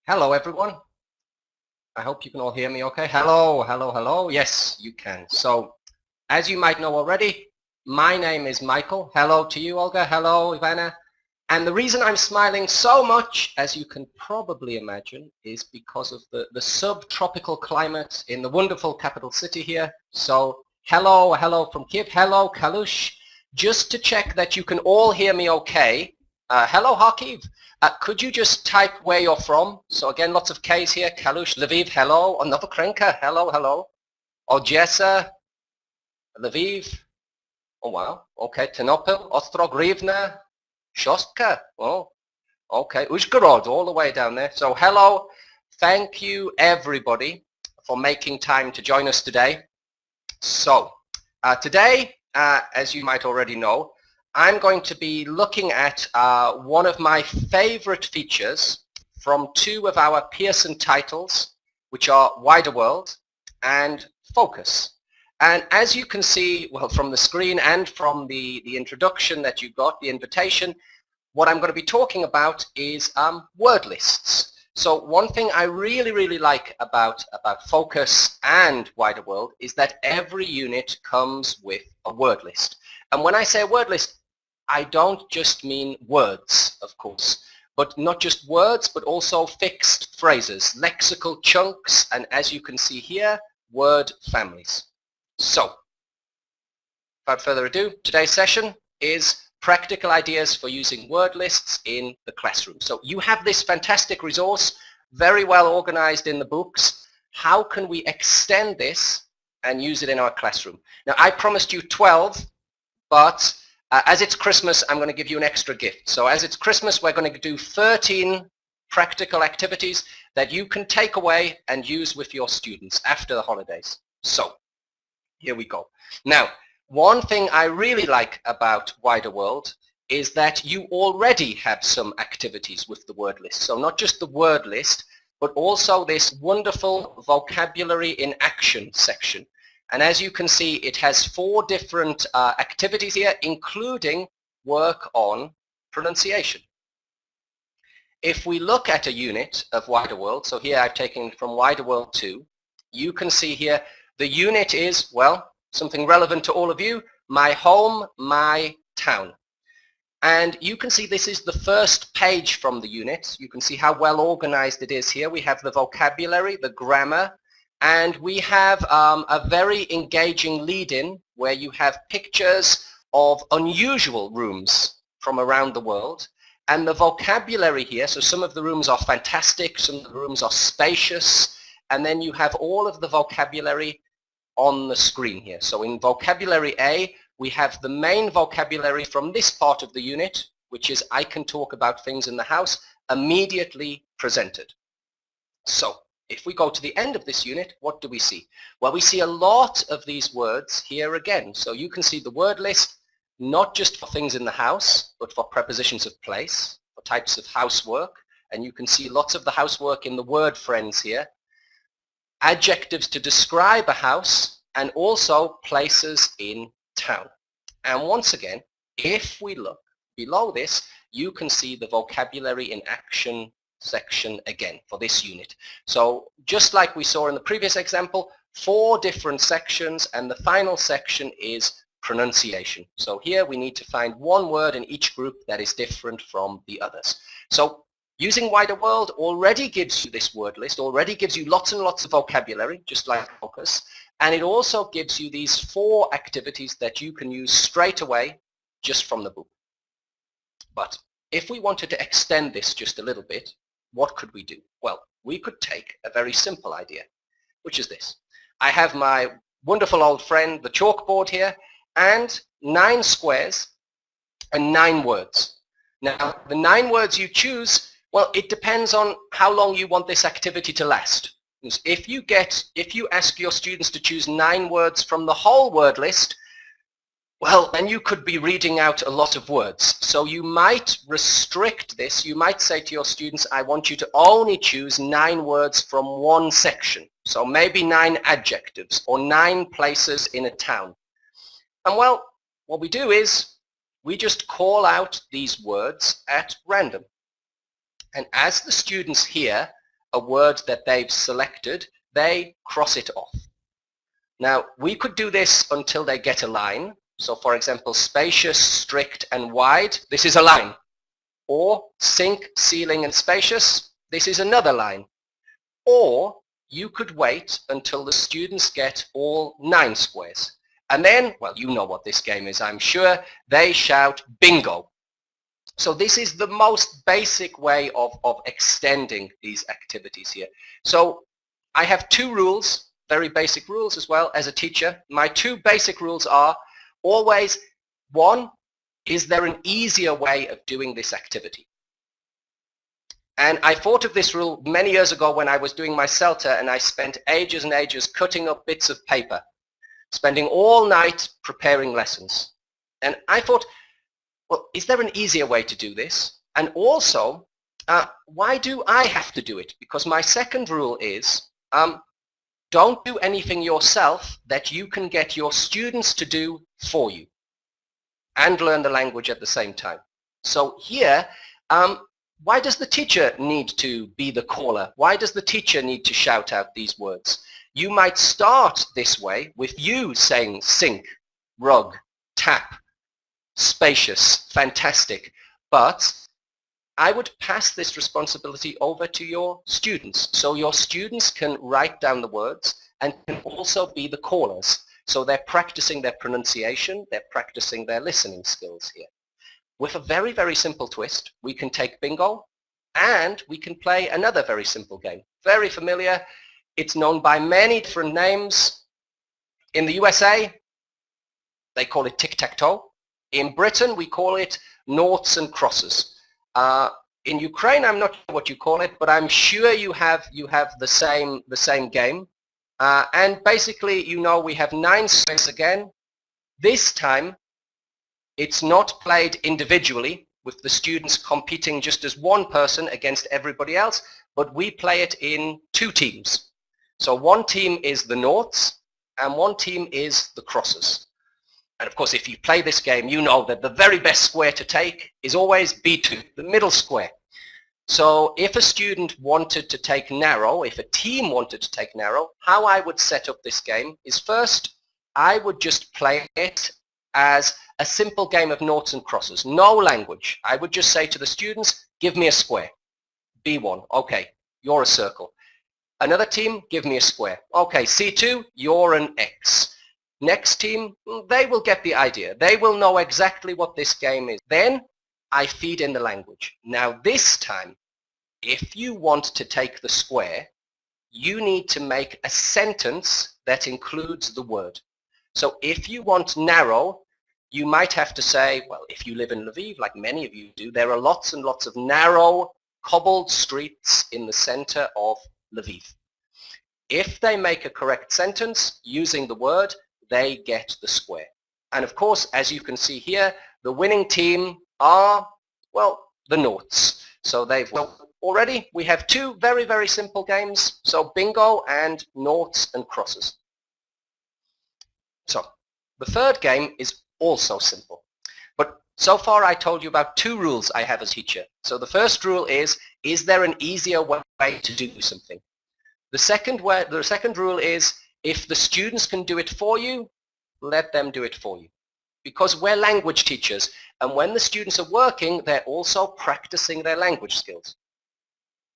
Hello everyone. I hope you can all hear me okay. Hello, hello, hello. Yes, you can. So, as you might know already, my name is Michael. Hello to you, Olga. Hello, Ivana. And the reason I'm smiling so much, as you can probably imagine, is because of the subtropical climate in the wonderful capital city here. So, hello from Kiev. Hello, Kalush. Just to check that you can all hear me okay. Hello, Kharkiv. Could you just type where you're from? So again, lots of K's here. Kalush, Lviv, hello. Novokrenka, hello, hello. Odessa, Lviv. Oh, wow. Okay. Ternopil, Ostrog, Rivne, Shostka. Oh, okay. Uzhgorod, all the way down there. So hello. Thank you, everybody, for making time to join us today. So today, as you might already know, I'm going to be looking at one of my favorite features from two of our Pearson titles, which are Wider World and Focus. And as you can see, well, from the screen and from the introduction that you got, the invitation, what I'm going to be talking about is word lists. So one thing I really like about Focus and Wider World is that every unit comes with a word list. And when I say a word list, I don't just mean words, of course, but not just words, but also fixed phrases, lexical chunks, and as you can see here, word families. So, without further ado, today's session is practical ideas for using word lists in the classroom. So you have this fantastic resource, very well organized in the books. How can we extend this and use it in our classroom? Now, I promised you 12, but as it's Christmas, I'm going to give you an extra gift. So as it's Christmas, we're going to do 13 practical activities that you can take away and use with your students after the holidays. So here we go. Now, one thing I really like about Wider World is that you already have some activities with the word list. So not just the word list, but also this wonderful vocabulary in action section. And as you can see, it has 4 different activities here, including work on pronunciation. If we look at a unit of Wider World, so here I've taken from Wider World 2, you can see here the unit is, well, something relevant to all of you, my home, my town. And you can see this is the first page from the unit. You can see how well organized it is here. We have the vocabulary, the grammar, and we have a very engaging lead-in where you have pictures of unusual rooms from around the world. And the vocabulary here, so some of the rooms are fantastic, some of the rooms are spacious, and then you have all of the vocabulary on the screen here. So in vocabulary A, we have the main vocabulary from this part of the unit, which is I can talk about things in the house, immediately presented. So if we go to the end of this unit, what do we see? Well, we see a lot of these words here again. So you can see the word list, not just for things in the house, but for prepositions of place, for types of housework. And you can see lots of the housework in the word friends here. Adjectives to describe a house, and also places in town. And once again, if we look below this, you can see the vocabulary in action section again for this unit. So just like we saw in the previous example, 4 different sections, and the final section is pronunciation. So here we need to find one word in each group that is different from the others. So using Wider World already gives you this word list, already gives you lots and lots of vocabulary, just like Focus, and it also gives you these 4 activities that you can use straight away just from the book. But if we wanted to extend this just a little bit, what could we do? Well, we could take a very simple idea, which is this. I have my wonderful old friend, the chalkboard here, and 9 squares and 9 words. Now, the 9 words you choose, well, it depends on how long you want this activity to last. If you ask your students to choose 9 words from the whole word list, well, then you could be reading out a lot of words. So you might restrict this. You might say to your students, I want you to only choose 9 words from one section. So maybe 9 adjectives or 9 places in a town. And well, what we do is we just call out these words at random. And as the students hear a word that they've selected, they cross it off. Now, we could do this until they get a line. So, for example, spacious, strict, and wide, this is a line. Or sink, ceiling, and spacious, this is another line. Or you could wait until the students get all 9 squares. And then, well, you know what this game is, I'm sure, they shout bingo. So this is the most basic way of extending these activities here. So I have 2 rules, very basic rules as well as a teacher. My 2 basic rules are always, 1, is there an easier way of doing this activity? And I thought of this rule many years ago when I was doing my CELTA, and I spent ages and ages cutting up bits of paper, spending all night preparing lessons. And I thought, well, is there an easier way to do this? And also, why do I have to do it? Because my second rule is, don't do anything yourself that you can get your students to do for you and learn the language at the same time. So here, why does the teacher need to be the caller? Why does the teacher need to shout out these words? You might start this way with you saying sink, rug, tap, spacious, fantastic, but I would pass this responsibility over to your students. So your students can write down the words and can also be the callers. So they're practicing their pronunciation, they're practicing their listening skills here. With a very, very simple twist, we can take bingo and we can play another very simple game. Very familiar. It's known by many different names. In the USA, they call it tic-tac-toe. In Britain, we call it noughts and crosses. In Ukraine, I'm not sure what you call it, but I'm sure you have the same game. And basically, you know, we have 9 squares again. This time, it's not played individually with the students competing just as one person against everybody else, but we play it in 2 teams. So one team is the noughts and one team is the crosses. And of course, if you play this game, you know that the very best square to take is always B2, the middle square. So if a student wanted to take narrow, if a team wanted to take narrow, how I would set up this game is first, I would just play it as a simple game of noughts and crosses, no language. I would just say to the students, give me a square, B1, okay, you're a circle. Another team, give me a square. Okay, C2, you're an X. Next team, they will get the idea. They will know exactly what this game is. Then I feed in the language. Now this time, if you want to take the square, you need to make a sentence that includes the word. So if you want narrow, you might have to say, well, if you live in Lviv, like many of you do, there are lots and lots of narrow, cobbled streets in the center of Lviv. If they make a correct sentence using the word, they get the square. And of course, as you can see here, the winning team are, well, the noughts. So they've won. Already, we have 2 very, very simple games. So bingo and noughts and crosses. So the third game is also simple. But so far I told you about 2 rules I have as a teacher. So the first rule is there an easier way to do something? The second rule is, if the students can do it for you, let them do it for you. Because we're language teachers, and when the students are working, they're also practicing their language skills.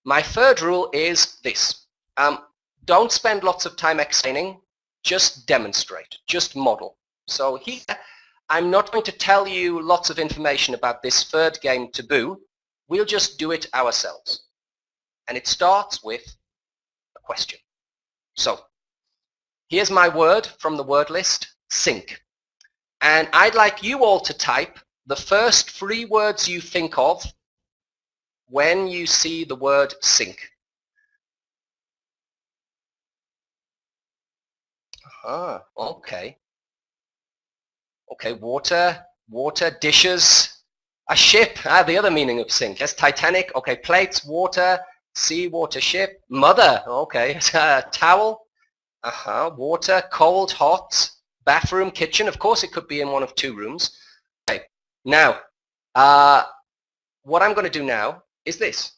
My third rule is this. Don't spend lots of time explaining, just demonstrate, just model. So here, I'm not going to tell you lots of information about this third game, Taboo. We'll just do it ourselves. And it starts with a question. So here's my word from the word list, sink. And I'd like you all to type the first 3 words you think of when you see the word sink. Okay. Okay, water, dishes, a ship. The other meaning of sink. Yes, Titanic. Okay, plates, water, sea, water, ship. Mother. Okay, towel. Water, cold, hot, bathroom, kitchen. Of course, it could be in one of 2 rooms. Okay, now, what I'm going to do now is this.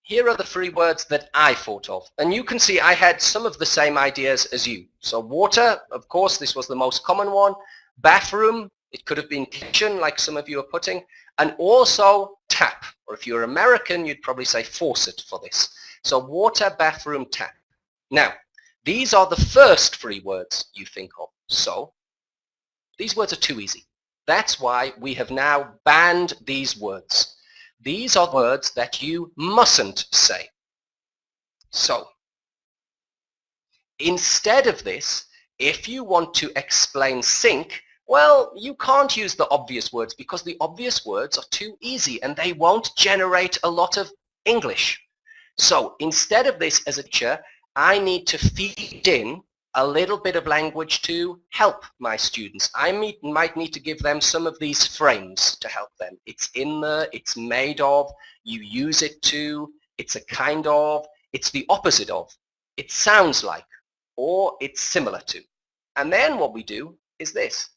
here are the three words that I thought of. And you can see I had some of the same ideas as you. So water, of course, this was the most common one. Bathroom, it could have been kitchen, like some of you are putting. And also tap, or if you're American, you'd probably say faucet for this. So water, bathroom, tap. Now, these are the first three words you think of. So these words are too easy. That's why we have now banned these words. These are words that you mustn't say. So instead of this, if you want to explain sink, well, you can't use the obvious words because the obvious words are too easy and they won't generate a lot of English. So instead of this as a teacher, I need to feed in a little bit of language to help my students. I might need to give them some of these frames to help them. It's in there, it's made of, you use it to, it's a kind of, it's the opposite of, it sounds like, or it's similar to. And then what we do is this.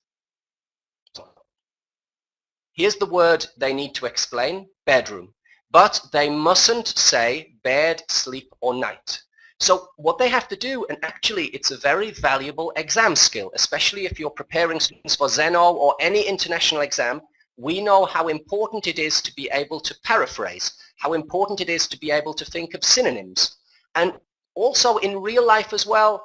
Here's the word they need to explain, bedroom. But they mustn't say bed, sleep, or night. So what they have to do, and actually it's a very valuable exam skill, especially if you're preparing students for Zeno or any international exam, we know how important it is to be able to paraphrase, how important it is to be able to think of synonyms. And also in real life as well,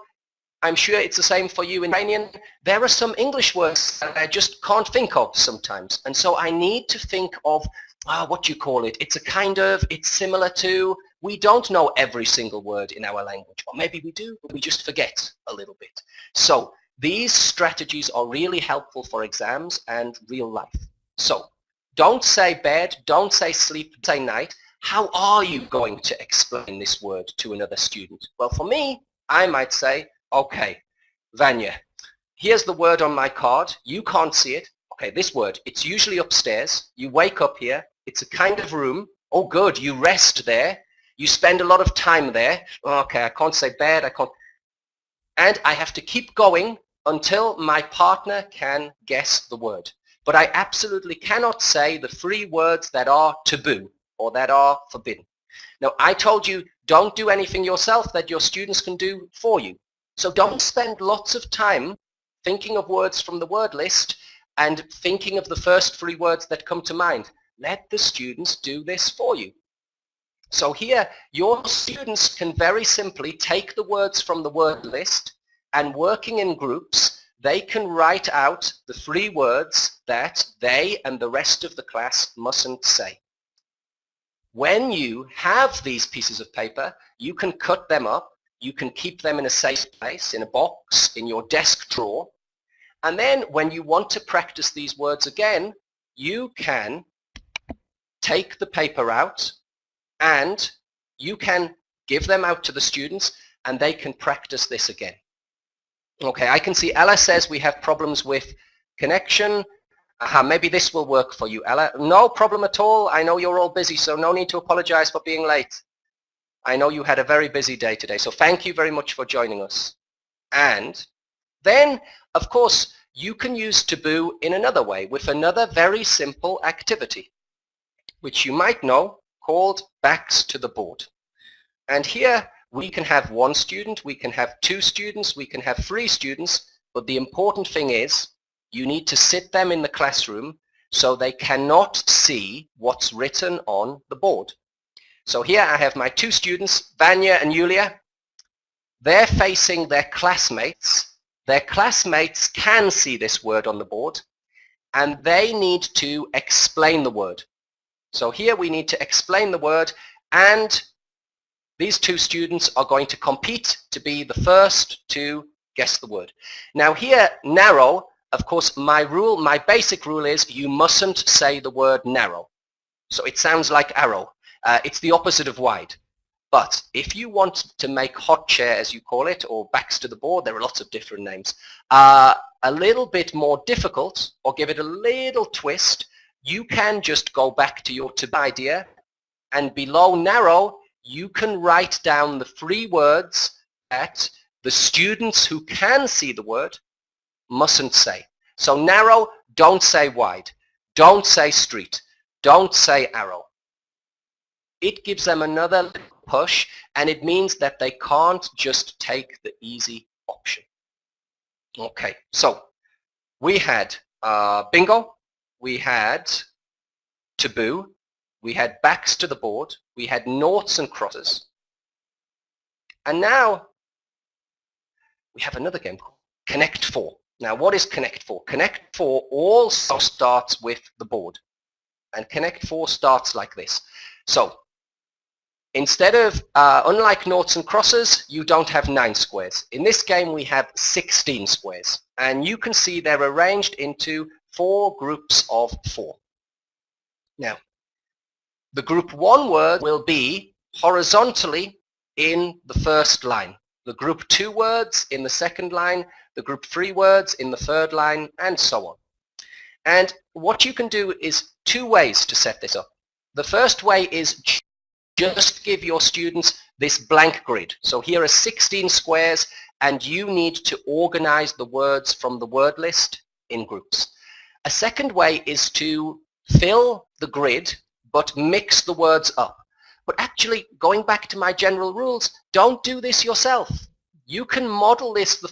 I'm sure it's the same for you in Iranian, there are some English words that I just can't think of sometimes. And so I need to think of, what do you call it? It's a kind of, it's similar to, we don't know every single word in our language, or maybe we do, but we just forget a little bit. So these strategies are really helpful for exams and real life. So don't say bed, don't say sleep, say night. How are you going to explain this word to another student? Well, for me, I might say, okay, Vanya, here's the word on my card. You can't see it. Okay, this word, it's usually upstairs. You wake up here. It's a kind of room. Oh, good, you rest there. You spend a lot of time there. Okay, I can't say bed, I can't. And I have to keep going until my partner can guess the word. But I absolutely cannot say the three words that are taboo or that are forbidden. Now, I told you don't do anything yourself that your students can do for you. So don't spend lots of time thinking of words from the word list and thinking of the first three words that come to mind. Let the students do this for you. So here, your students can very simply take the words from the word list and working in groups, they can write out the three words that they and the rest of the class mustn't say. When you have these pieces of paper, you can cut them up, you can keep them in a safe place, in a box, in your desk drawer, and then when you want to practice these words again, you can take the paper out and you can give them out to the students and they can practice this again. Okay, I can see Ella says we have problems with connection. Maybe this will work for you, Ella. No problem at all. I know you're all busy, so no need to apologize for being late. I know you had a very busy day today, so thank you very much for joining us. And then, of course, you can use taboo in another way with another very simple activity, which you might know, called backs to the board. And here we can have one student, we can have two students, we can have three students, but the important thing is you need to sit them in the classroom so they cannot see what's written on the board. So here I have my two students, Vanya and Yulia. They're facing their classmates. Their classmates can see this word on the board and they need to explain the word. So here we need to explain the word and these two students are going to compete to be the first to guess the word. Now here, narrow, of course, my basic rule is you mustn't say the word narrow. So it sounds like arrow. It's the opposite of wide. But if you want to make hot chair, as you call it, or backs to the board, there are lots of different names, a little bit more difficult or give it a little twist, you can just go back to your taboo idea and below narrow, you can write down the three words that the students who can see the word mustn't say. So narrow, don't say wide. Don't say street. Don't say arrow. it gives them another little push, and it means that they can't just take the easy option. Okay, so we had bingo, we had taboo, we had backs to the board, we had noughts and crosses, and now we have another game called Connect 4. Now what is Connect 4? Connect 4 also starts with the board, and Connect 4 starts like this. So instead of, unlike noughts and crosses, you don't have 9 squares. In this game we have 16 squares, and you can see they're arranged into 4 groups of 4. Now, the group 1 word will be horizontally in the first line, the group 2 words in the second line, the group 3 words in the third line, and so on. And what you can do is 2 ways to set this up. The first way is just give your students this blank grid. So here are 16 squares, and you need to organize the words from the word list in groups. A second way is to fill the grid but mix the words up. But actually, going back to my general rules, don't do this yourself. You can model this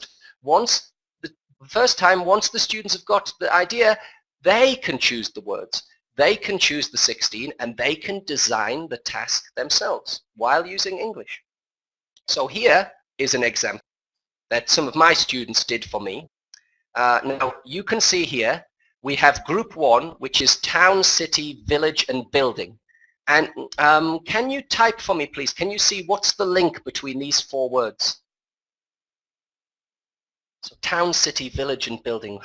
once the students have got the idea, they can choose the words. They can choose the 16, and they can design the task themselves while using English. So here is an example that some of my students did for me. Now you can see here we have group 1, which is town, city, village, and building. And can you type for me, please? Can you see what's the link between these 4 words? So town, city, village, and building.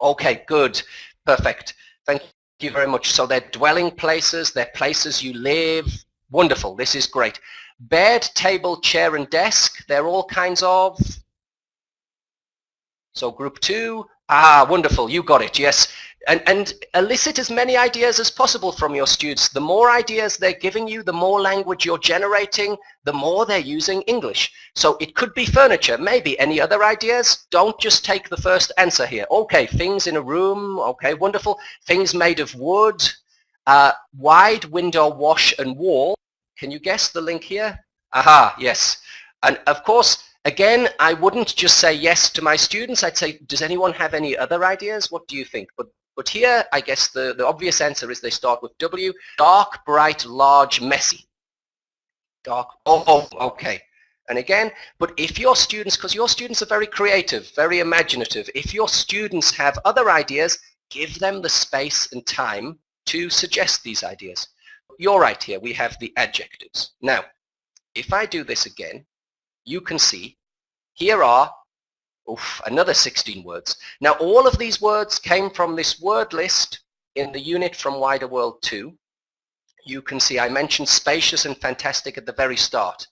Okay, good, perfect. Thank you very much. So they're dwelling places, they're places you live. Wonderful, this is great. Bed, table, chair, and desk, they're all kinds of. So group 2, wonderful, you got it, yes. And elicit as many ideas as possible from your students. The more ideas they're giving you, the more language you're generating, the more they're using English. So it could be furniture, maybe. Any other ideas? Don't just take the first answer here. Okay, things in a room, okay, wonderful. Things made of wood, wide window, wash, and wall. Can you guess the link here? Aha, yes. And of course, again, I wouldn't just say yes to my students. I'd say, does anyone have any other ideas? What do you think? But here, I guess the obvious answer is they start with W. Dark, bright, large, messy. Dark, okay. And again, but if your students, because your students are very creative, very imaginative, if your students have other ideas, give them the space and time to suggest these ideas. You're right here, we have the adjectives. Now, if I do this again, you can see here are another 16 words. Now all of these words came from this word list in the unit from Wider World 2. You can see I mentioned spacious and fantastic at the very start.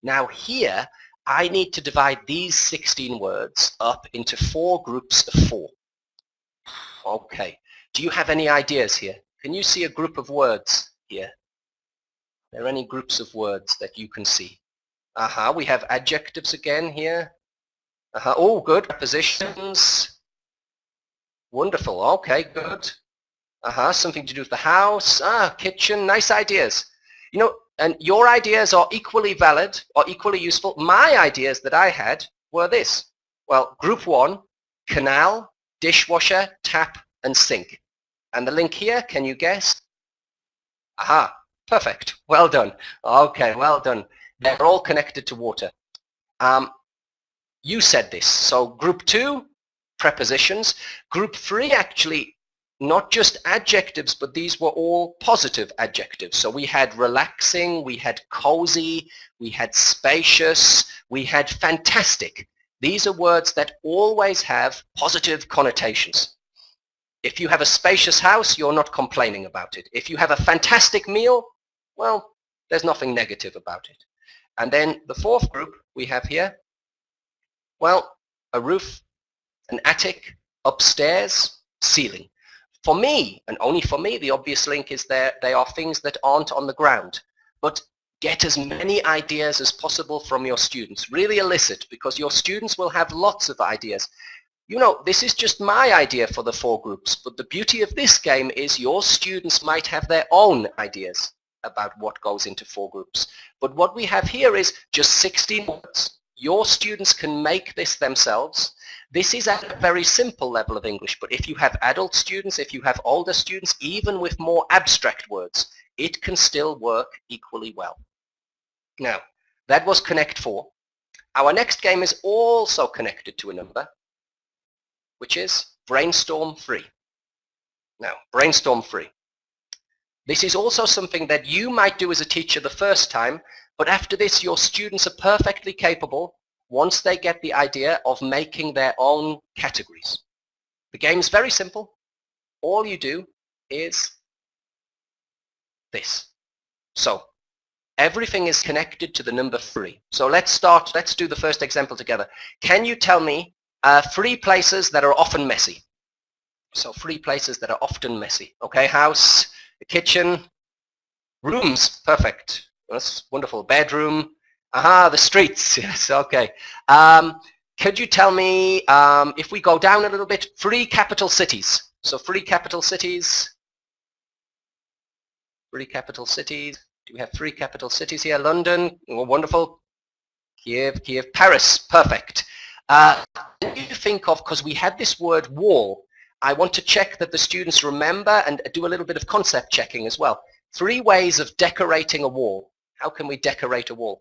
Now here I need to divide these 16 words up into 4 groups of 4. Okay, do you have any ideas here? Can you see a group of words here? Are there any groups of words that you can see? We have adjectives again here. Oh, good. Prepositions. Wonderful. Okay, good. Something to do with the house. Kitchen. Nice ideas. You know, and your ideas are equally valid or equally useful. My ideas that I had were this. Well, group 1, canal, dishwasher, tap, and sink. And the link here, can you guess? Perfect. Well done. Okay, well done. They're all connected to water. You said this. So group 2, prepositions. Group 3, actually, not just adjectives, but these were all positive adjectives. So we had relaxing, we had cozy, we had spacious, we had fantastic. These are words that always have positive connotations. If you have a spacious house, you're not complaining about it. If you have a fantastic meal, well, there's nothing negative about it. And then the 4th group we have here, well, a roof, an attic, upstairs, ceiling. For me, and only for me, the obvious link is that they are things that aren't on the ground. But get as many ideas as possible from your students. Really elicit, because your students will have lots of ideas. You know, this is just my idea for the 4 groups, but the beauty of this game is your students might have their own ideas. about what goes into 4 groups. But what we have here is just 16 words. Your students can make this themselves. This is at a very simple level of English, but if you have adult students, if you have older students, even with more abstract words, it can still work equally well. Now, that was Connect 4. Our next game is also connected to a number, which is Brainstorm 3. Now, Brainstorm 3. This is also something that you might do as a teacher the first time, but after this your students are perfectly capable, once they get the idea, of making their own categories. The game is very simple. All you do is this. So everything is connected to the number 3. So let's do the first example together. Can you tell me 3 places that are often messy? So 3 places that are often messy. Okay, house, the kitchen, rooms, perfect. That's wonderful. Bedroom, the streets, yes, okay. Could you tell me, if we go down a little bit, 3 capital cities? So 3 capital cities. 3 capital cities. Do we have 3 capital cities here? London, oh, wonderful. Kiev, Paris, perfect. You think of, because we had this word wall, I want to check that the students remember and do a little bit of concept checking as well. 3 ways of decorating a wall. How can we decorate a wall?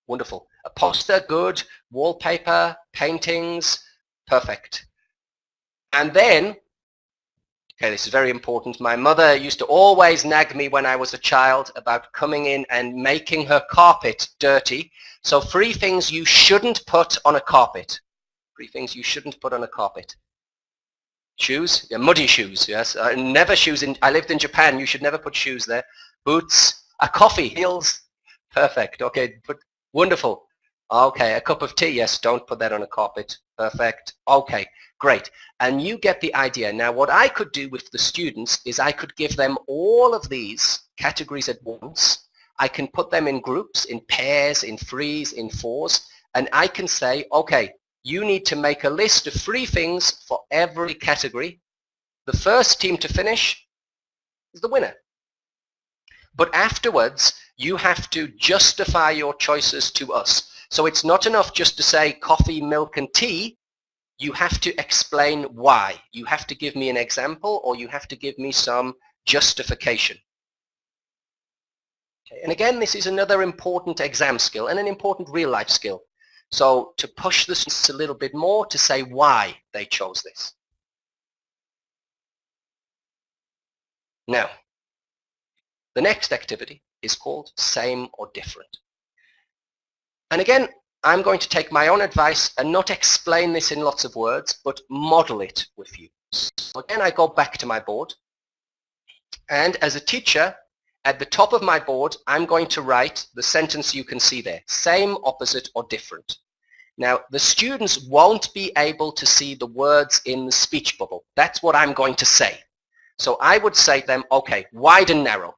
Wonderful. A poster, good. Wallpaper, paintings, perfect. And then, okay, this is very important. My mother used to always nag me when I was a child about coming in and making her carpet dirty. So 3 things you shouldn't put on a carpet. 3 things you shouldn't put on a carpet. Shoes, yeah, muddy shoes, yes. Never shoes I lived in Japan, you should never put shoes there. Boots, a coffee, heels, perfect, okay, wonderful. Okay, a cup of tea, yes, don't put that on a carpet, perfect. Okay, great. And you get the idea. Now what I could do with the students is I could give them all of these categories at once. I can put them in groups, in pairs, in 3s, in 4s, and I can say, okay, you need to make a list of 3 things for every category. The first team to finish is the winner. But afterwards, you have to justify your choices to us. So it's not enough just to say coffee, milk, and tea. You have to explain why. You have to give me an example, or you have to give me some justification. Okay. And again, this is another important exam skill and an important real-life skill. So to push the students a little bit more to say why they chose this. Now, the next activity is called Same or Different. And again, I'm going to take my own advice and not explain this in lots of words, but model it with you. So again, I go back to my board. And as a teacher, at the top of my board, I'm going to write the sentence you can see there. Same, opposite, or different. Now, the students won't be able to see the words in the speech bubble. That's what I'm going to say. So I would say to them, okay, wide and narrow.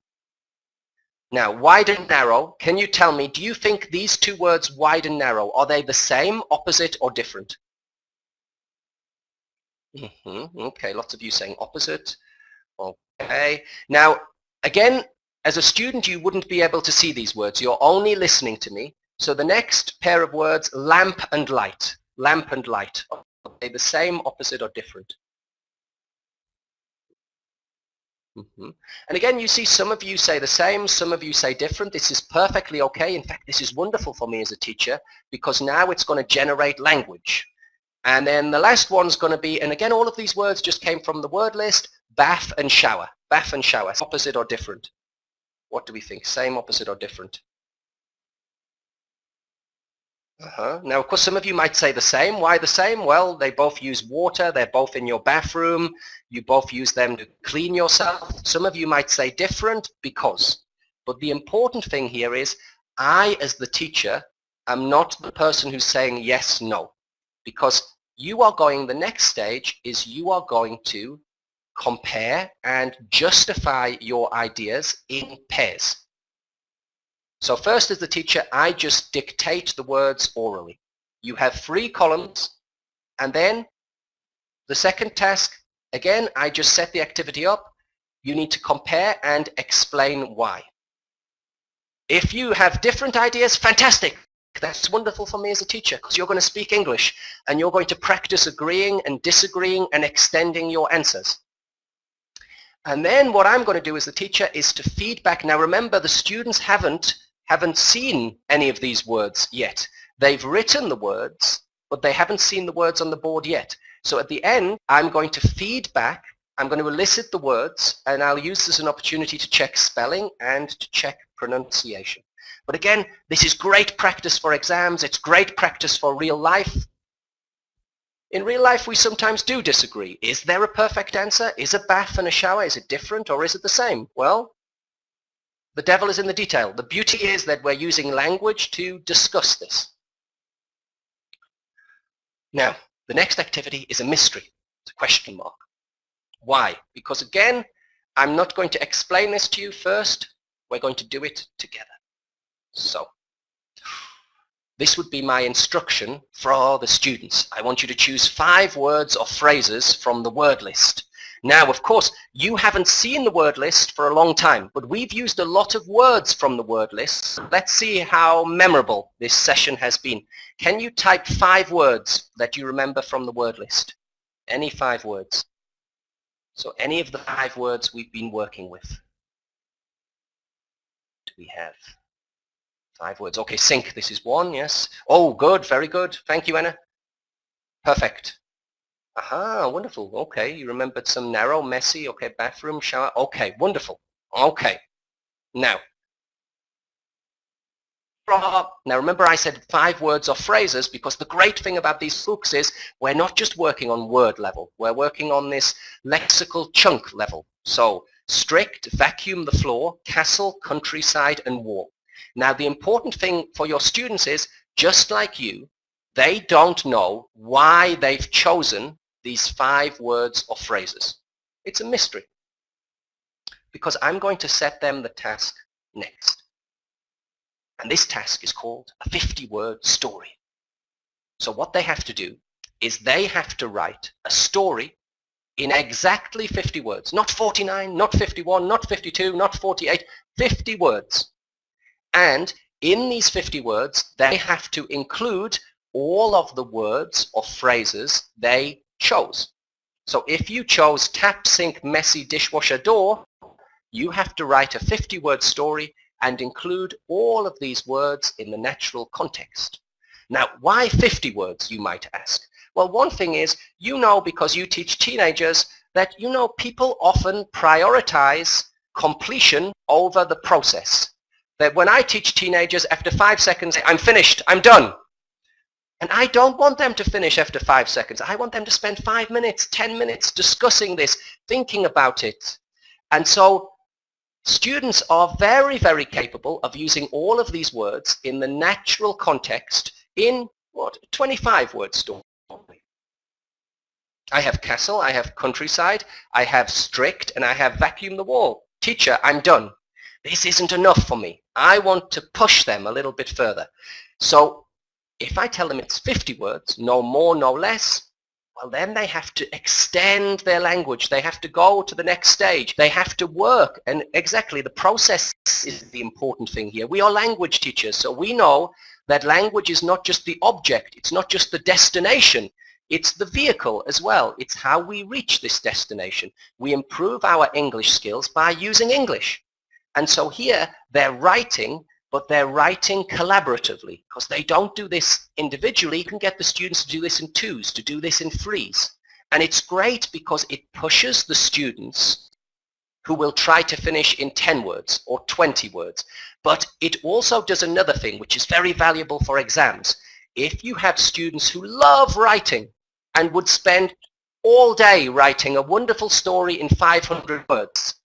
Now, wide and narrow, can you tell me, do you think these 2 words, wide and narrow, are they the same, opposite, or different? Okay, lots of you saying opposite. Okay. Now, again, as a student, you wouldn't be able to see these words. You're only listening to me. So the next pair of words, lamp and light. Lamp and light. Are they the same, opposite, or different? And again, you see some of you say the same, some of you say different. This is perfectly okay. In fact, this is wonderful for me as a teacher because now it's going to generate language. And then the last one's going to be, and again, all of these words just came from the word list, bath and shower. Bath and shower, opposite or different? What do we think? Same, opposite, or different? Now, of course, some of you might say the same. Why the same? Well, they both use water. They're both in your bathroom. You both use them to clean yourself. Some of you might say different because. But the important thing here is I, as the teacher, am not the person who's saying yes, no. Because you are going, the next stage is you are going to compare and justify your ideas in pairs. So first, as the teacher, I just dictate the words orally. You have 3 columns, and then the second task, again, I just set the activity up. you need to compare and explain why. If you have different ideas, fantastic. That's wonderful for me as a teacher because you're going to speak English and you're going to practice agreeing and disagreeing and extending your answers. And then what I'm going to do as the teacher is to feedback. Now remember, the students haven't seen any of these words yet. They've written the words, but they haven't seen the words on the board yet. So at the end, I'm going to feedback. I'm going to elicit the words, and I'll use this as an opportunity to check spelling and to check pronunciation. But again, this is great practice for exams. It's great practice for real life. In real life, we sometimes do disagree. Is there a perfect answer? Is a bath and a shower, is it different or is it the same? Well, the devil is in the detail. The beauty is that we're using language to discuss this. Now, the next activity is a mystery. It's a question mark. Why? Because again, I'm not going to explain this to you first. We're going to do it together. So, this would be my instruction for all the students. I want you to choose 5 words or phrases from the word list. Now, of course, you haven't seen the word list for a long time, but we've used a lot of words from the word list. Let's see how memorable this session has been. Can you type 5 words that you remember from the word list? Any 5 words? So any of the 5 words we've been working with. Do we have 5 words? Okay, sink, this is 1, yes. Oh, good, very good. Thank you, Anna. Perfect. Aha, wonderful. Okay, you remembered some narrow, messy. Okay, bathroom, shower. Okay, wonderful. Okay. Now remember I said 5 words or phrases because the great thing about these books is we're not just working on word level. We're working on this lexical chunk level. So strict, vacuum the floor, castle, countryside, and war. Now the important thing for your students is, just like you, they don't know why they've chosen these 5 words or phrases. It's a mystery. Because I'm going to set them the task next. And this task is called a 50-word story. So what they have to do is they have to write a story in exactly 50 words. Not 49, not 51, not 52, not 48, 50 words. And in these 50 words, they have to include all of the words or phrases they chose. So if you chose tap, sink, messy, dishwasher, door, you have to write a 50-word story and include all of these words in the natural context. Now, why 50 words, you might ask? Well, one thing is, because you teach teenagers, that people often prioritize completion over the process. That when I teach teenagers, after 5 seconds, I'm finished, I'm done. And I don't want them to finish after 5 seconds. I want them to spend 5 minutes, 10 minutes discussing this, thinking about it. And so students are very, very capable of using all of these words in the natural context in, 25-word story. I have castle, I have countryside, I have strict, and I have vacuum the wall. Teacher, I'm done. This isn't enough for me. I want to push them a little bit further. So if I tell them it's 50 words, no more, no less, well, then they have to extend their language. They have to go to the next stage. They have to work. And exactly, the process is the important thing here. We are language teachers, so we know that language is not just the object. It's not just the destination. It's the vehicle as well. It's how we reach this destination. We improve our English skills by using English. And so here, they're writing, but they're writing collaboratively because they don't do this individually. You can get the students to do this in 2s, to do this in 3s. And it's great because it pushes the students who will try to finish in 10 words or 20 words. But it also does another thing, which is very valuable for exams. If you have students who love writing and would spend all day writing a wonderful story in 500 words,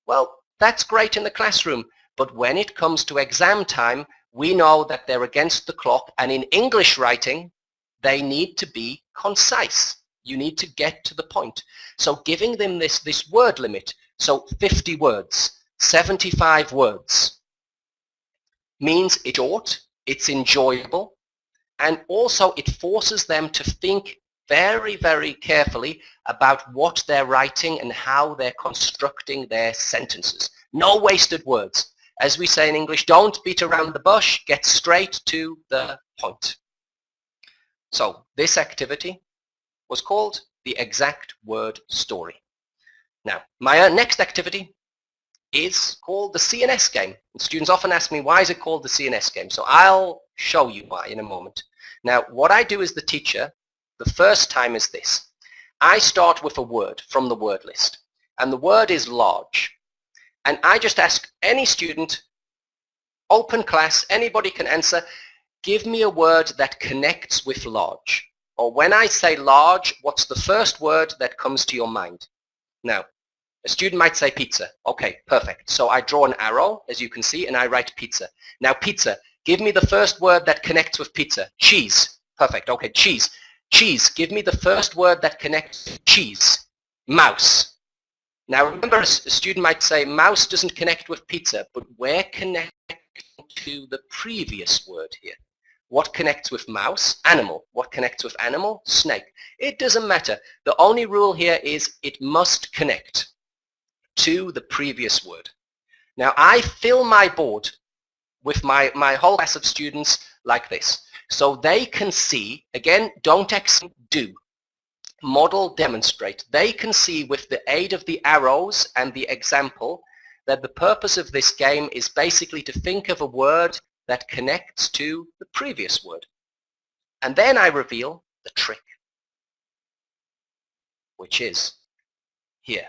well, that's great in the classroom. But when it comes to exam time, we know that they're against the clock, and in English writing, they need to be concise. You need to get to the point. So giving them this word limit, so 50 words, 75 words, means it's short, it's enjoyable, and also it forces them to think very, very carefully about what they're writing and how they're constructing their sentences. No wasted words. As we say in English, don't beat around the bush, get straight to the point. So this activity was called the exact word story. Now, my next activity is called the CNS game. And students often ask me, why is it called the CNS game? So I'll show you why in a moment. Now, what I do as the teacher, the first time is this. I start with a word from the word list, and the word is large. And I just ask any student, open class, anybody can answer, give me a word that connects with large. Or when I say large, what's the first word that comes to your mind? Now, a student might say pizza. Okay, perfect. So I draw an arrow, as you can see, and I write pizza. Now, pizza, give me the first word that connects with pizza. Cheese. Perfect. Okay, cheese. Cheese, give me the first word that connects with cheese. Mouse. Now, remember, a student might say mouse doesn't connect with pizza, but we're connecting to the previous word here. What connects with mouse? Animal. What connects with animal? Snake. It doesn't matter. The only rule here is it must connect to the previous word. Now I fill my board with my whole class of students like this. So they can see, again, don't accept, do. Model, demonstrate. They can see with the aid of the arrows and the example that the purpose of this game is basically to think of a word that connects to the previous word. And then I reveal the trick, which is here.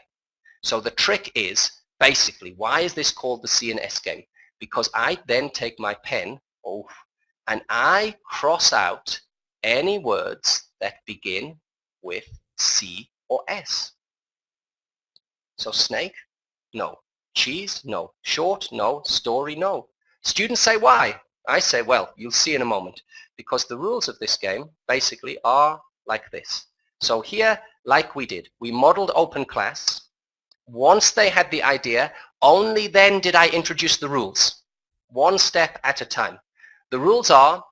So the trick is, basically, why is this called the CNS game? Because I then take my pen, and I cross out any words that begin with C or S. So snake, no. Cheese, no. Short, no. Story, no. Students say why? I say, well, you'll see in a moment. Because the rules of this game, basically, are like this. So here, like we did, we modeled open class. Once they had the idea, only then did I introduce the rules, one step at a time. The rules are,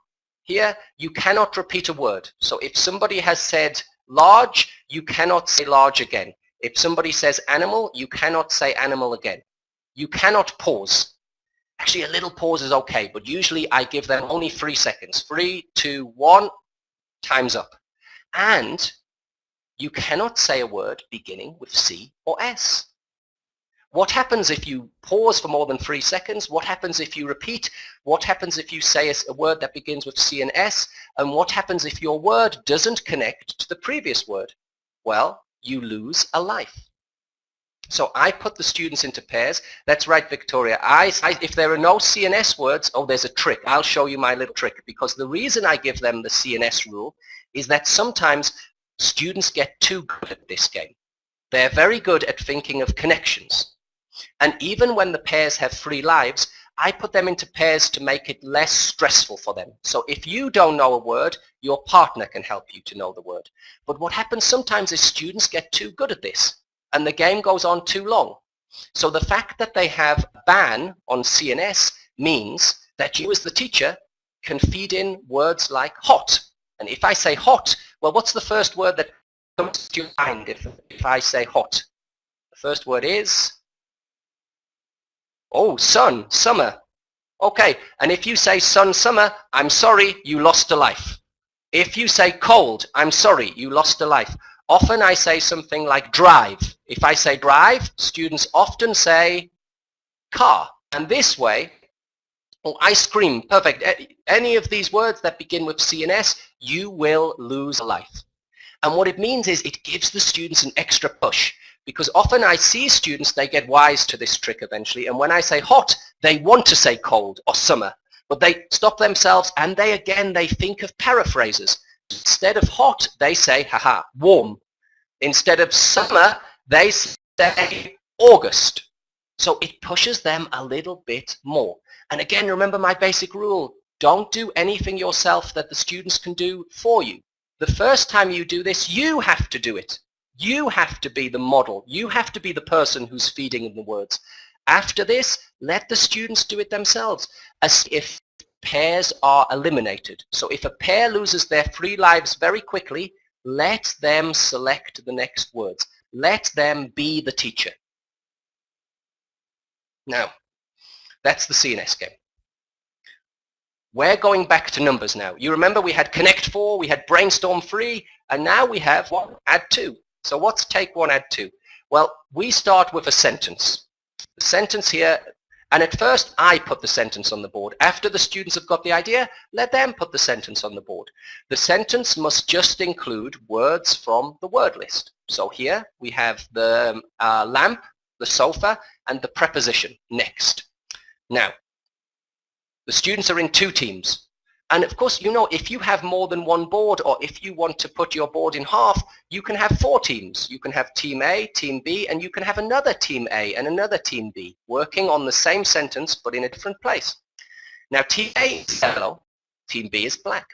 here you cannot repeat a word. So if somebody has said large, you cannot say large again. If somebody says animal, you cannot say animal again. You cannot pause. Actually, a little pause is okay, but usually I give them only 3 seconds. 3, 2, 1, time's up. And you cannot say a word beginning with C or S. What happens if you pause for more than 3 seconds? What happens if you repeat? What happens if you say a word that begins with C and S? And what happens if your word doesn't connect to the previous word? Well, you lose a life. So I put the students into pairs. That's right, Victoria. If there are no C and S words, there's a trick. I'll show you my little trick, because the reason I give them the C and S rule is that sometimes students get too good at this game. They're very good at thinking of connections. And even when the pairs have 3 lives, I put them into pairs to make it less stressful for them. So if you don't know a word, your partner can help you to know the word. But what happens sometimes is students get too good at this, and the game goes on too long. So the fact that they have a ban on C and S means that you as the teacher can feed in words like hot. And if I say hot, well, what's the first word that comes to your mind if I say hot? The first word is, sun, summer. Okay, and if you say sun, summer, I'm sorry, you lost a life. If you say cold, I'm sorry, you lost a life. Often I say something like drive. If I say drive, students often say car. And this way, ice cream, perfect. Any of these words that begin with C and S, you will lose a life. And what it means is it gives the students an extra push. Because often I see students, they get wise to this trick eventually, and when I say hot, they want to say cold or summer, but they stop themselves and they think of paraphrases. Instead of hot, they say, warm. Instead of summer, they say August. So it pushes them a little bit more. And again, remember my basic rule, don't do anything yourself that the students can do for you. The first time you do this, you have to do it. You have to be the model. You have to be the person who's feeding in the words. After this, let the students do it themselves, as if pairs are eliminated. So if a pair loses their 3 lives very quickly, Let them select the next words. Let them be the teacher. Now, that's the CNS game. We're going back to numbers now. You remember we had Connect 4, we had Brainstorm 3, and now we have what? Add 2. So what's take 1, add 2? Well, we start with a sentence. The sentence here, and at first I put the sentence on the board. After the students have got the idea, let them put the sentence on the board. The sentence must just include words from the word list. So here we have the lamp, the sofa, and the preposition next. Now, the students are in 2 teams. And of course, you know, if you have more than one board, or if you want to put your board in half, you can have 4 teams. You can have Team A, Team B, and you can have another Team A and another Team B working on the same sentence but in a different place. Now, Team A is yellow, Team B is black,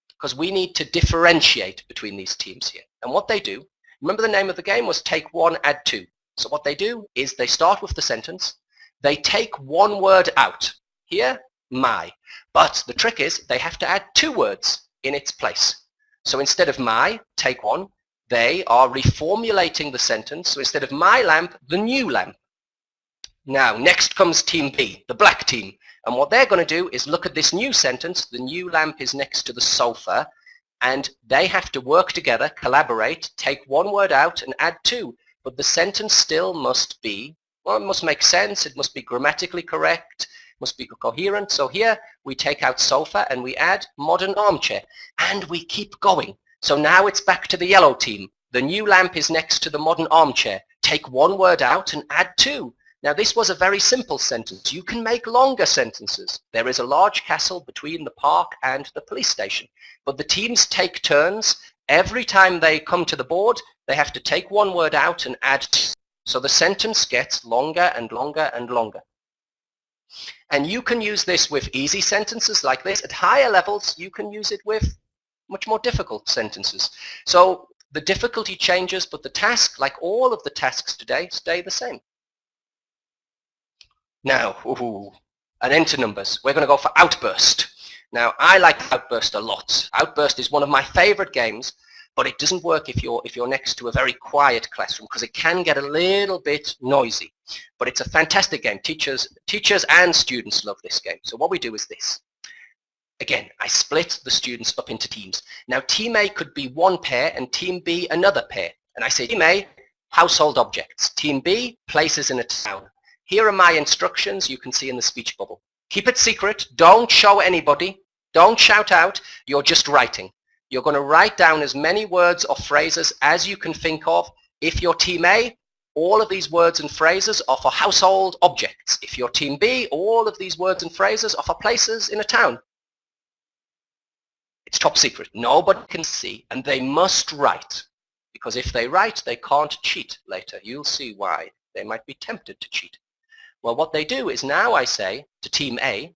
because we need to differentiate between these teams here. And what they do, remember the name of the game was take 1, add 2. So what they do is they start with the sentence, they take one word out. Here, my. But the trick is they have to add 2 words in its place. So instead of my, take 1, they are reformulating the sentence. So instead of my lamp, the new lamp. Now, next comes Team B, the black team. And what they're going to do is look at this new sentence. The new lamp is next to the sofa. And they have to work together, collaborate, take 1 word out and add 2. But the sentence still must be, well, it must make sense. It must be grammatically correct. Must be coherent. So here we take out sofa and we add modern armchair, and we keep going. So now it's back to the yellow team. The new lamp is next to the modern armchair. Take 1 word out and add 2. Now this was a very simple sentence. You can make longer sentences. There is a large castle between the park and the police station. But the teams take turns. Every time they come to the board, they have to take 1 word out and add 2. So the sentence gets longer and longer and longer. And you can use this with easy sentences like this. At higher levels, you can use it with much more difficult sentences. So the difficulty changes, but the task, like all of the tasks today, stay the same. Now, and enter numbers. We're going to go for Outburst. Now, I like Outburst a lot. Outburst is one of my favorite games, but it doesn't work if you're next to a very quiet classroom, because it can get a little bit noisy. But it's a fantastic game. Teachers and students love this game. So what we do is this. Again, I split the students up into teams. Now, Team A could be 1 pair and Team B another pair. And I say, Team A, household objects. Team B, places in a town. Here are my instructions you can see in the speech bubble. Keep it secret. Don't show anybody. Don't shout out. You're just writing. You're going to write down as many words or phrases as you can think of. If you're Team A, all of these words and phrases are for household objects. If you're Team B, all of these words and phrases are for places in a town. It's top secret. Nobody can see, and they must write. Because if they write, they can't cheat later. You'll see why. They might be tempted to cheat. Well, what they do is now I say to Team A,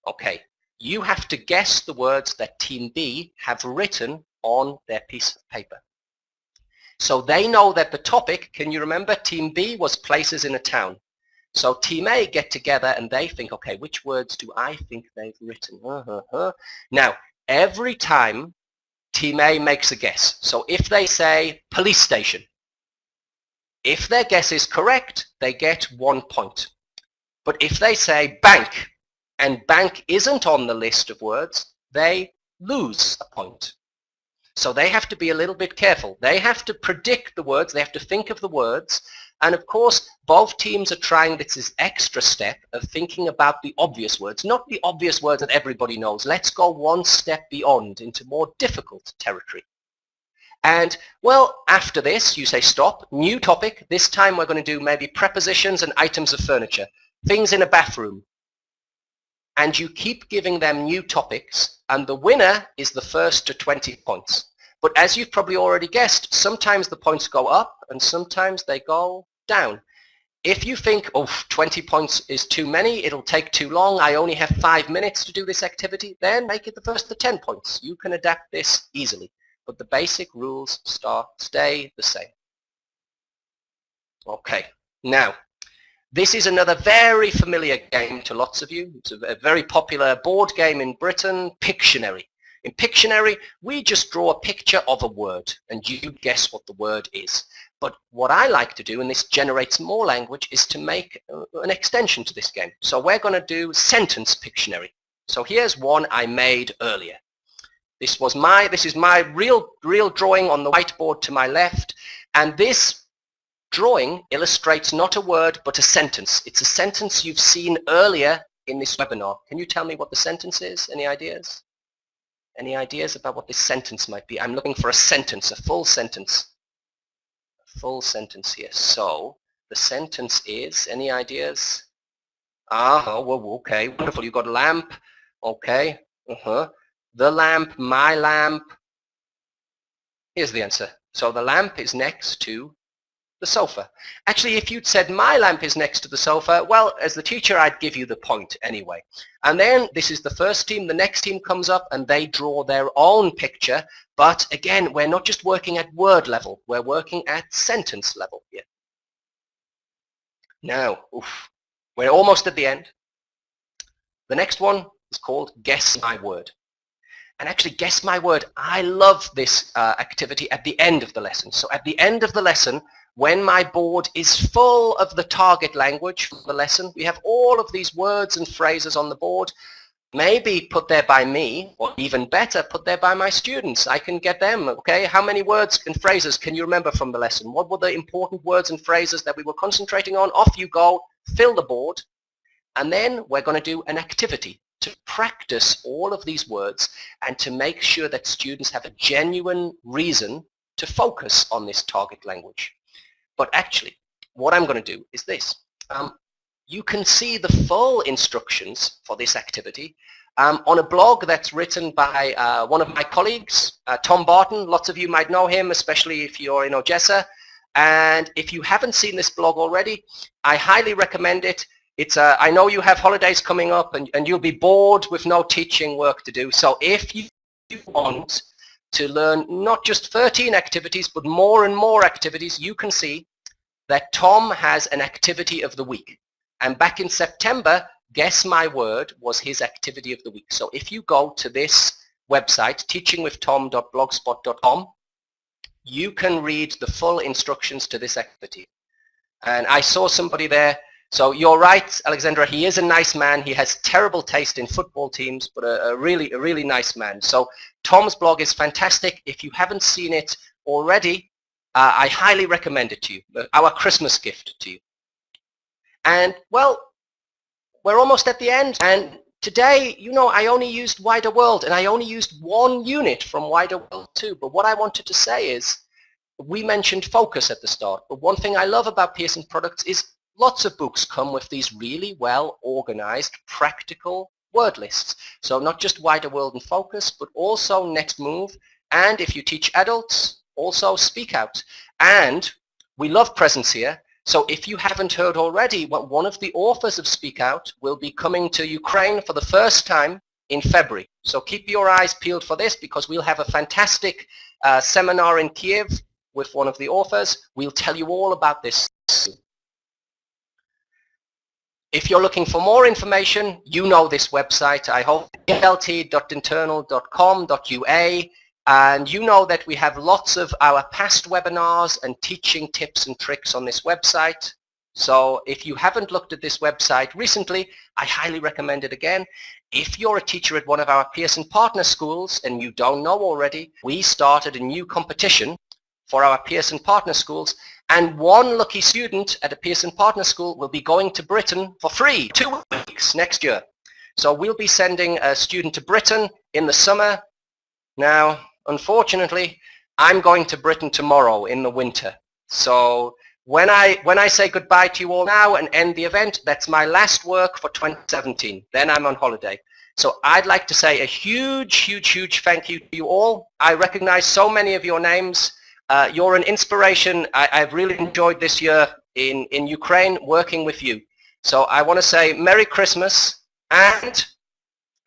okay, you have to guess the words that Team B have written on their piece of paper. So they know that the topic, can you remember, Team B was places in a town. So Team A get together and they think, okay, which words do I think they've written? Now, every time Team A makes a guess. So if they say police station, if their guess is correct, they get 1 point. But if they say bank, and bank isn't on the list of words, they lose a point. So they have to be a little bit careful. They have to predict the words, they have to think of the words, and of course both teams are trying this extra step of thinking about the obvious words, not the obvious words that everybody knows. Let's go 1 step beyond into more difficult territory. And well, after this you say stop, new topic. This time we're going to do maybe prepositions and items of furniture, things in a bathroom. And you keep giving them new topics, and the winner is the first to 20 points. But as you've probably already guessed, sometimes the points go up and sometimes they go down. If you think, oh, 20 points is too many, it'll take too long, I only have 5 minutes to do this activity, then make it the first to 10 points. You can adapt this easily, but the basic rules stay the same. Okay, now, this is another very familiar game to lots of you. It's a very popular board game in Britain, Pictionary. In Pictionary, we just draw a picture of a word and you guess what the word is. But what I like to do, and this generates more language, is to make an extension to this game. So we're going to do sentence Pictionary. So here's one I made earlier. This is my real drawing on the whiteboard to my left, and this drawing illustrates not a word but a sentence. It's a sentence you've seen earlier in this webinar. Can you tell me what the sentence is? Any ideas? Any ideas about what this sentence might be? I'm looking for a sentence, a full sentence. A full sentence here. So the sentence is, any ideas? Oh, well, okay, wonderful. You've got a lamp. Okay. The lamp, my lamp. Here's the answer. So the lamp is next to the sofa. Actually, if you'd said my lamp is next to the sofa, well, as the teacher, I'd give you the point anyway. And then this is the first team. The next team comes up and they draw their own picture. But again, we're not just working at word level. We're working at sentence level here. Now, we're almost at the end. The next one is called Guess My Word. And actually, Guess My Word, I love this activity at the end of the lesson. So at the end of the lesson, when my board is full of the target language for the lesson, we have all of these words and phrases on the board, maybe put there by me, or even better, put there by my students. I can get them, okay? How many words and phrases can you remember from the lesson? What were the important words and phrases that we were concentrating on? Off you go, fill the board, and then we're going to do an activity to practice all of these words and to make sure that students have a genuine reason to focus on this target language. But actually, what I'm going to do is this. You can see the full instructions for this activity on a blog that's written by one of my colleagues, Tom Barton. Lots of you might know him, especially if you're in Odessa. And if you haven't seen this blog already, I highly recommend it. I know you have holidays coming up and you'll be bored with no teaching work to do. So if you want to learn not just 13 activities, but more and more activities, you can see that Tom has an activity of the week. And back in September, Guess My Word was his activity of the week. So if you go to this website, teachingwithtom.blogspot.com, you can read the full instructions to this activity. And I saw somebody there. So you're right, Alexandra, he is a nice man. He has terrible taste in football teams, but a really nice man. So Tom's blog is fantastic. If you haven't seen it already, I highly recommend it to you, our Christmas gift to you. And well, we're almost at the end. And today, you know, I only used Wider World and I only used one unit from Wider World 2. But what I wanted to say is, we mentioned focus at the start. But one thing I love about Pearson products is lots of books come with these really well organized, practical word lists. So not just Wider World and Focus, but also Next Move. And if you teach adults, also Speak Out. And we love presents here. So if you haven't heard already, one of the authors of Speak Out will be coming to Ukraine for the first time in February. So keep your eyes peeled for this, because we'll have a fantastic seminar in Kiev with one of the authors. We'll tell you all about this soon. If you're looking for more information, you know this website, I hope, lt.dinternal.com.ua. And you know that we have lots of our past webinars and teaching tips and tricks on this website. So if you haven't looked at this website recently, I highly recommend it again. If you're a teacher at one of our Pearson partner schools and you don't know already, we started a new competition for our Pearson partner schools, and one lucky student at a Pearson partner school will be going to Britain for free 2 weeks next year. So we'll be sending a student to Britain in the summer. Now, unfortunately, I'm going to Britain tomorrow in the winter. So when I say goodbye to you all now and end the event, that's my last work for 2017. Then I'm on holiday. So I'd like to say a huge thank you to you all. I recognize so many of your names. You're an inspiration. I've really enjoyed this year in Ukraine working with you. So I want to say Merry Christmas and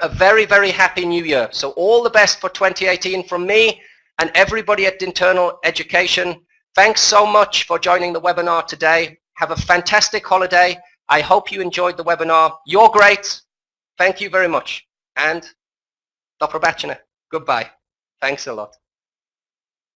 a very happy new year. So all the best for 2018 from me and everybody at Dinternal Education. Thanks so much for joining the webinar today. Have a fantastic holiday. I hope you enjoyed the webinar. You're great. Thank you very much. And do pobачення. Goodbye. Thanks a lot.